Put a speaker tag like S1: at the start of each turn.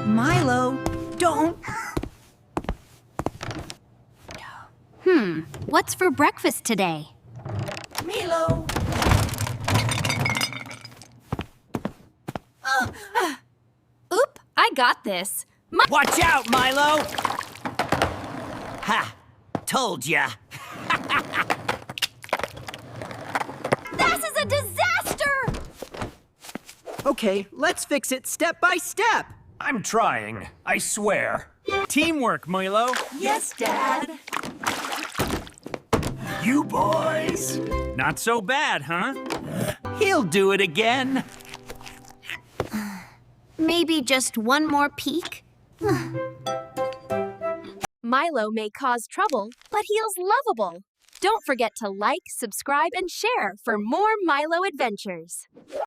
S1: Milo, don't.
S2: What's for breakfast today?
S1: Milo.
S2: Oop, I got this.
S3: Watch out, Milo! Ha! Told ya.
S2: This is a disaster!
S1: Okay, let's fix it step by step.
S4: I'm trying, I swear. Teamwork, Milo.
S1: Yes, Dad.
S3: You boys.
S4: Not so bad, huh?
S3: He'll do it again.
S2: Maybe just one more peek?
S5: Milo may cause trouble, but he's lovable. Don't forget to like, subscribe, and share for more Milo adventures.